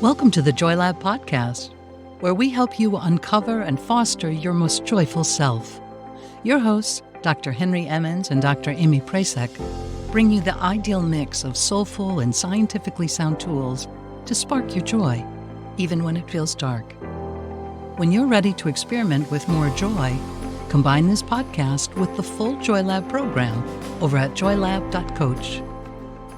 Welcome to the Joy Lab podcast, where we help you uncover and foster your most joyful self. Your hosts, Dr. Henry Emmons and Dr. Amy Prasek, bring you the ideal mix of soulful and scientifically sound tools to spark your joy, even when it feels dark. When you're ready to experiment with more joy, combine this podcast with the full Joy Lab program over at joylab.coach.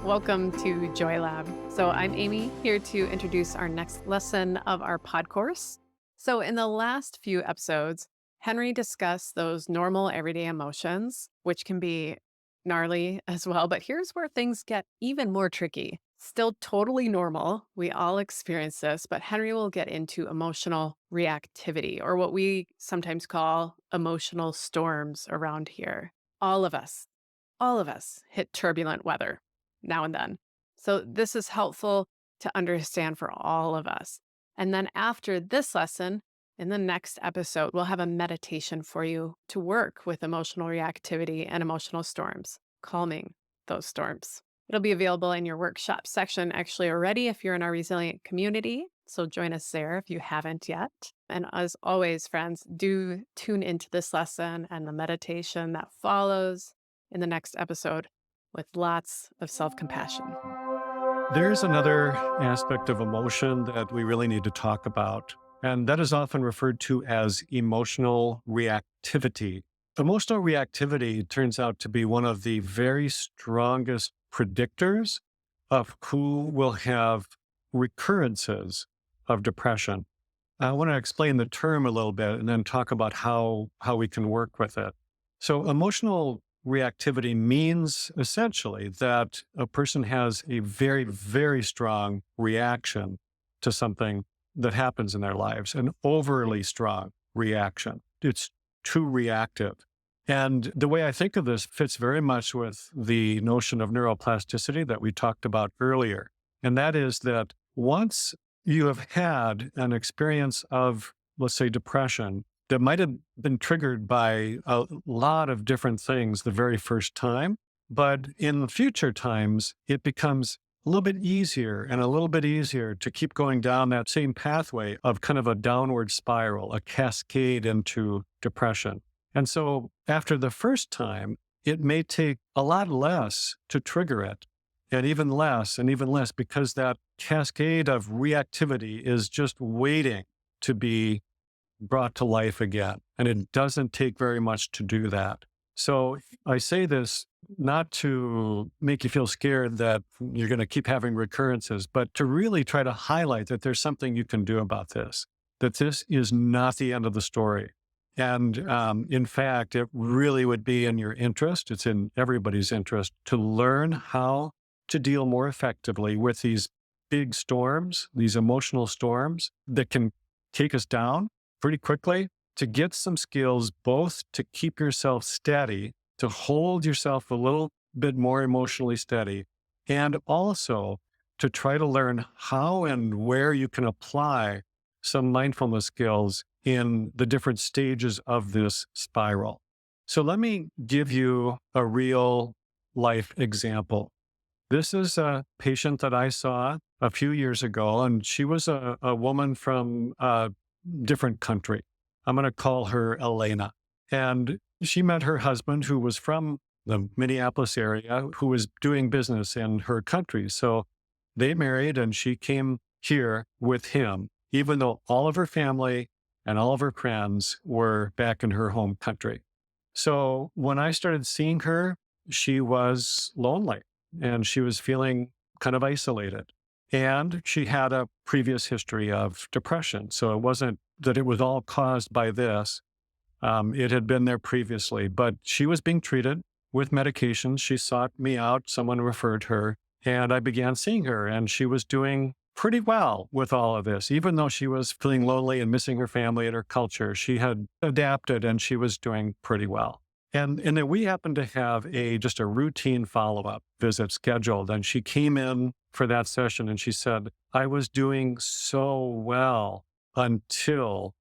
Welcome to Joy Lab. So I'm Amy, here to introduce our next lesson of our Podcourse. So in the last few episodes, Henry discussed those normal everyday emotions, which can be gnarly as well. But here's where things get even more tricky. Still totally normal. We all experience this, but Henry will get into emotional reactivity, or what we sometimes call emotional storms around here. All of us hit turbulent weather now and then. So this is helpful to understand for all of us. And then after this lesson, in the next episode, we'll have a meditation for you to work with emotional reactivity and emotional storms, calming those storms. It'll be available in your workshop section actually already if you're in our resilient community. So join us there if you haven't yet. And as always, friends, do tune into this lesson and the meditation that follows in the next episode with lots of self-compassion. There's another aspect of emotion that we really need to talk about, and that is often referred to as emotional reactivity. Emotional reactivity turns out to be one of the very strongest predictors of who will have recurrences of depression. I want to explain the term a little bit and then talk about how we can work with it. So emotional reactivity means essentially that a person has a very, very strong reaction to something that happens in their lives, an overly strong reaction. It's too reactive. And the way I think of this fits very much with the notion of neuroplasticity that we talked about earlier. And that is that once you have had an experience of, let's say, depression, that might have been triggered by a lot of different things the very first time, but in future times, it becomes a little bit easier and a little bit easier to keep going down that same pathway of kind of a downward spiral, a cascade into depression. And so after the first time, it may take a lot less to trigger it, and even less, because that cascade of reactivity is just waiting to be brought to life again. And it doesn't take very much to do that. So I say this not to make you feel scared that you're going to keep having recurrences, but to really try to highlight that there's something you can do about this, that this is not the end of the story. And in fact, it really would be in your interest, it's in everybody's interest, to learn how to deal more effectively with these big storms, these emotional storms that can take us down pretty quickly, to get some skills both to keep yourself steady, to hold yourself a little bit more emotionally steady, and also to try to learn how and where you can apply some mindfulness skills in the different stages of this spiral. So let me give you a real life example. This is a patient that I saw a few years ago, and she was a woman from different country. I'm going to call her Elena. And she met her husband, who was from the Minneapolis area, who was doing business in her country. So they married, and she came here with him, even though all of her family and all of her friends were back in her home country. So when I started seeing her, she was lonely and she was feeling kind of isolated. And she had a previous history of depression. So it wasn't that it was all caused by this. It had been there previously, but she was being treated with medications. She sought me out. Someone referred her, and I began seeing her, and she was doing pretty well with all of this. Even though she was feeling lonely and missing her family and her culture, she had adapted and she was doing pretty well. And then we happened to have just a routine follow-up visit scheduled. And she came in for that session and she said, I was doing so well until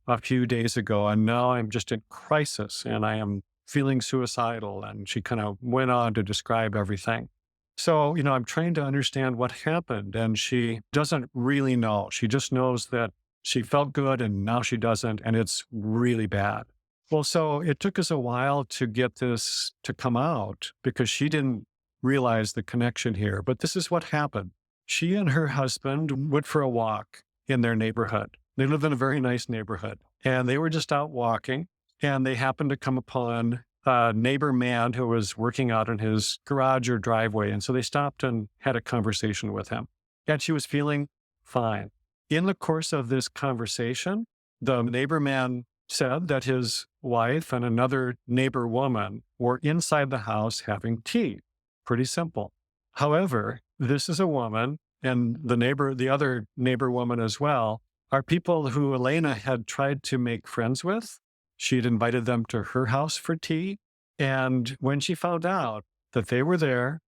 a few days ago. And now I'm just in crisis and I am feeling suicidal. And she kind of went on to describe everything. So, I'm trying to understand what happened. And she doesn't really know. She just knows that she felt good and now she doesn't. And it's really bad. Well, so it took us a while to get this to come out because she didn't realize the connection here. But this is what happened. She and her husband went for a walk in their neighborhood. They live in a very nice neighborhood. And they were just out walking and they happened to come upon a neighbor man who was working out in his garage or driveway. And so they stopped and had a conversation with him. And she was feeling fine. In the course of this conversation, the neighbor man said that his wife and another neighbor woman were inside the house having tea. Pretty simple. However, this is a woman, and the other neighbor woman as well, are people who Elena had tried to make friends with. She had invited them to her house for tea. And when she found out that they were there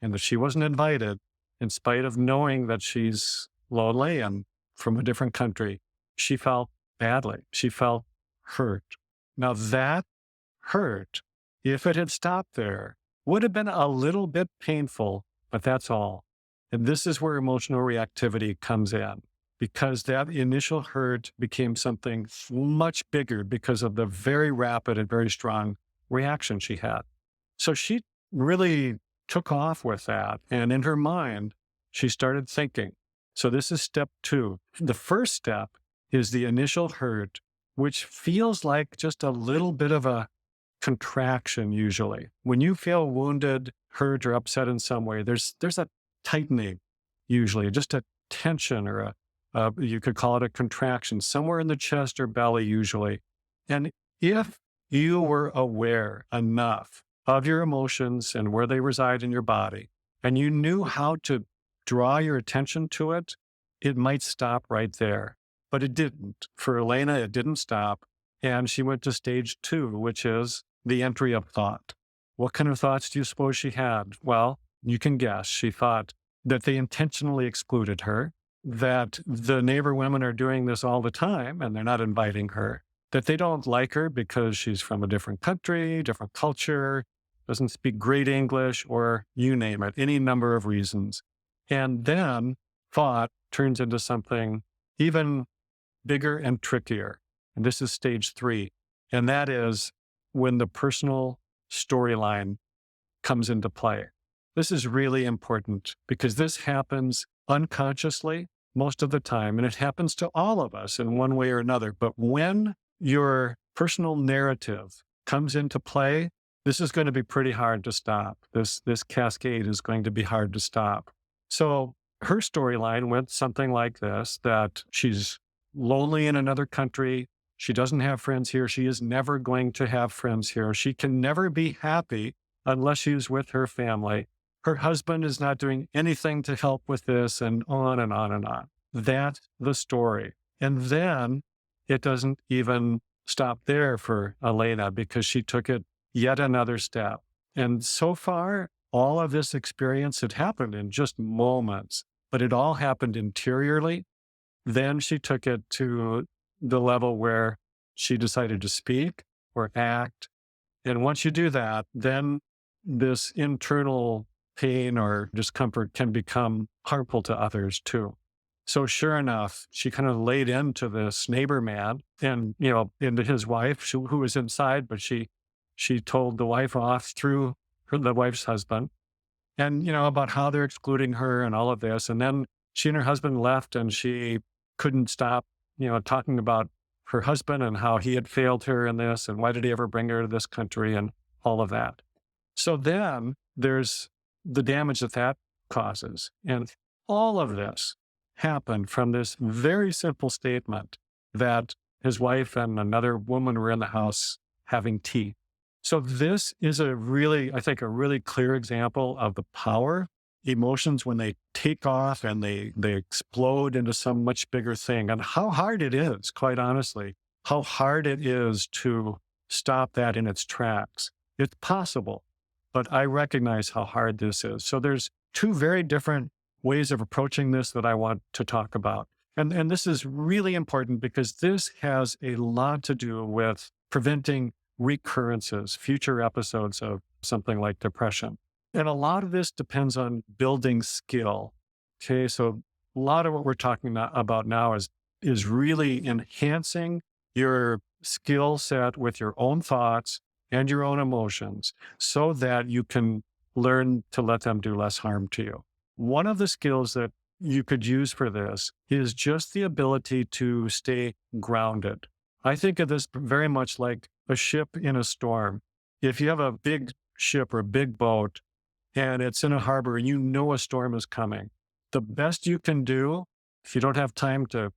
and that she wasn't invited, in spite of knowing that she's lonely and from a different country, she felt badly. She felt hurt. Now that hurt, if it had stopped there, would have been a little bit painful, but that's all. And this is where emotional reactivity comes in, because that initial hurt became something much bigger because of the very rapid and very strong reaction she had. So she really took off with that. And in her mind, she started thinking. So this is step 2. The first step is the initial hurt, which feels like just a little bit of a contraction usually. When you feel wounded, hurt, or upset in some way, there's a tightening usually, just a tension or you could call it a contraction somewhere in the chest or belly usually. And if you were aware enough of your emotions and where they reside in your body, and you knew how to draw your attention to it, it might stop right there. But it didn't. For Elena, it didn't stop. And she went to stage 2, which is the entry of thought. What kind of thoughts do you suppose she had? Well, you can guess. She thought that they intentionally excluded her, that the neighbor women are doing this all the time and they're not inviting her, that they don't like her because she's from a different country, different culture, doesn't speak great English, or you name it, any number of reasons. And then thought turns into something even bigger and trickier. And this is stage 3. And that is when the personal storyline comes into play. This is really important because this happens unconsciously most of the time, and it happens to all of us in one way or another. But when your personal narrative comes into play, this is going to be pretty hard to stop. This cascade is going to be hard to stop. So her storyline went something like this, that she's lonely in another country. She doesn't have friends here. She is never going to have friends here. She can never be happy unless she's with her family. Her husband is not doing anything to help with this, and on and on and on. That's the story. And then it doesn't even stop there for Elena because she took it yet another step. And so far, all of this experience had happened in just moments, but it all happened interiorly. Then she took it to the level where she decided to speak or act. And once you do that, then this internal pain or discomfort can become harmful to others too. So sure enough, she kind of laid into this neighbor man and, into his wife who was inside, but she told the wife off through the wife's husband and, about how they're excluding her and all of this. And then she and her husband left and she couldn't stop, talking about her husband and how he had failed her in this and why did he ever bring her to this country and all of that. So then there's the damage that causes. And all of this happened from this very simple statement that his wife and another woman were in the house having tea. So this is a really clear example of the power emotions when they take off and they explode into some much bigger thing, and how hard it is, quite honestly, how hard it is to stop that in its tracks. It's possible, but I recognize how hard this is. So there's 2 very different ways of approaching this that I want to talk about. And this is really important because this has a lot to do with preventing recurrences, future episodes of something like depression. And a lot of this depends on building skill. Okay. So a lot of what we're talking about now is really enhancing your skill set with your own thoughts and your own emotions so that you can learn to let them do less harm to you. One of the skills that you could use for this is just the ability to stay grounded. I think of this very much like a ship in a storm. If you have a big ship or a big boat and it's in a harbor and you know a storm is coming, the best you can do, if you don't have time to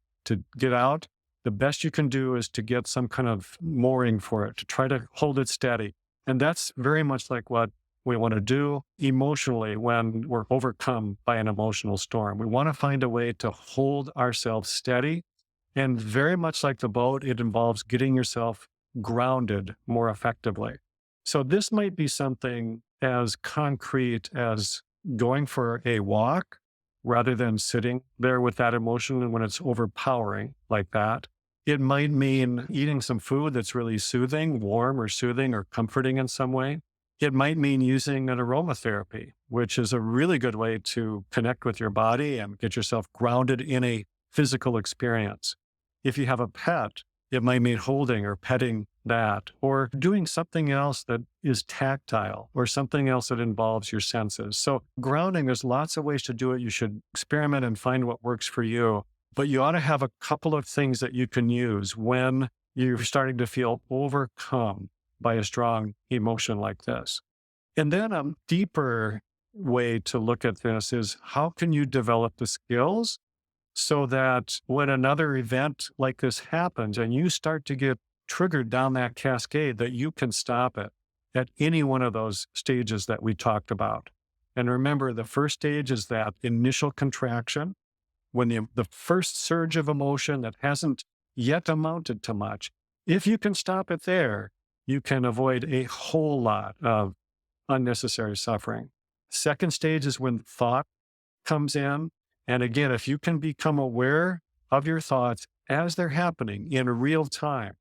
get out, the best you can do is to get some kind of mooring for it, to try to hold it steady. And that's very much like what we want to do emotionally when we're overcome by an emotional storm. We want to find a way to hold ourselves steady. And very much like the boat, it involves getting yourself grounded more effectively. So this might be something as concrete as going for a walk rather than sitting there with that emotion when it's overpowering like that. It might mean eating some food that's really soothing, warm or soothing or comforting in some way. It might mean using an aromatherapy, which is a really good way to connect with your body and get yourself grounded in a physical experience. If you have a pet, it might mean holding or petting that, or doing something else that is tactile or something else that involves your senses. So grounding, there's lots of ways to do it. You should experiment and find what works for you. But you ought to have a couple of things that you can use when you're starting to feel overcome by a strong emotion like this. And then a deeper way to look at this is how can you develop the skills so that when another event like this happens and you start to get triggered down that cascade, that you can stop it at any one of those stages that we talked about. And remember, the first stage is that initial contraction, when the first surge of emotion that hasn't yet amounted to much. If you can stop it there, you can avoid a whole lot of unnecessary suffering. Second stage is when thought comes in. And again, if you can become aware of your thoughts as they're happening in real time,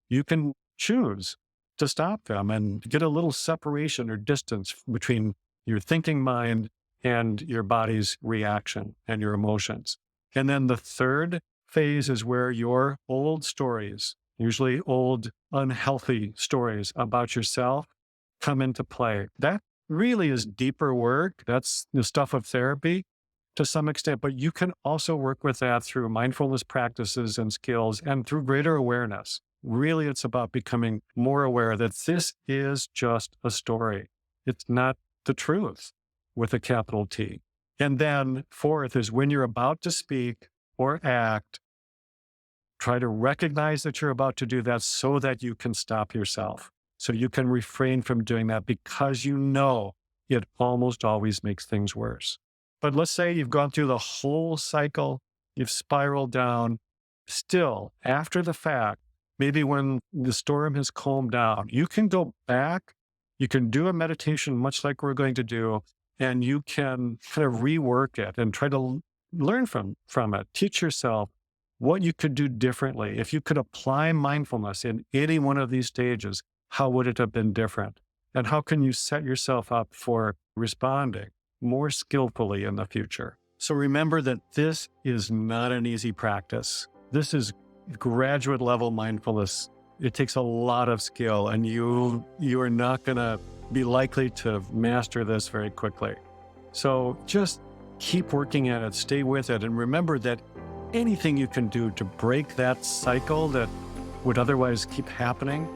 you can choose to stop them and get a little separation or distance between your thinking mind and your body's reaction and your emotions. And then the third phase is where your old stories, usually old unhealthy stories about yourself, come into play. That really is deeper work. That's the stuff of therapy to some extent, but you can also work with that through mindfulness practices and skills and through greater awareness. Really, it's about becoming more aware that this is just a story. It's not the truth with a capital T. And then fourth is when you're about to speak or act, try to recognize that you're about to do that so that you can stop yourself. So you can refrain from doing that because you know it almost always makes things worse. But let's say you've gone through the whole cycle, you've spiraled down. Still, after the fact, maybe when the storm has calmed down, you can go back, you can do a meditation much like we're going to do, and you can kind of rework it and try to learn from it. Teach yourself what you could do differently. If you could apply mindfulness in any one of these stages, how would it have been different? And how can you set yourself up for responding more skillfully in the future? So remember that this is not an easy practice. This is graduate level mindfulness. It takes a lot of skill, and you are not going to be likely to master this very quickly. So just keep working at it, stay with it, and remember that anything you can do to break that cycle that would otherwise keep happening,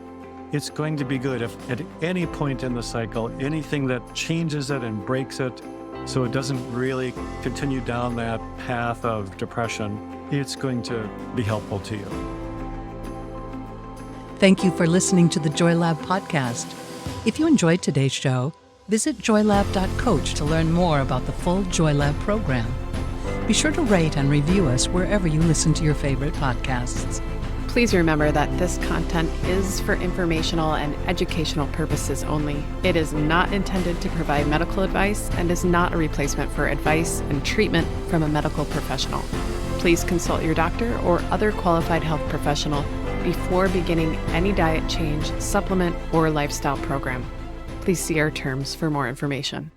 it's going to be good. If at any point in the cycle, anything that changes it and breaks it so it doesn't really continue down that path of depression, it's going to be helpful to you. Thank you for listening to the Joy Lab podcast. If you enjoyed today's show, visit joylab.coach to learn more about the full Joy Lab program. Be sure to rate and review us wherever you listen to your favorite podcasts. Please remember that this content is for informational and educational purposes only. It is not intended to provide medical advice and is not a replacement for advice and treatment from a medical professional. Please consult your doctor or other qualified health professional before beginning any diet change, supplement, or lifestyle program. Please see our terms for more information.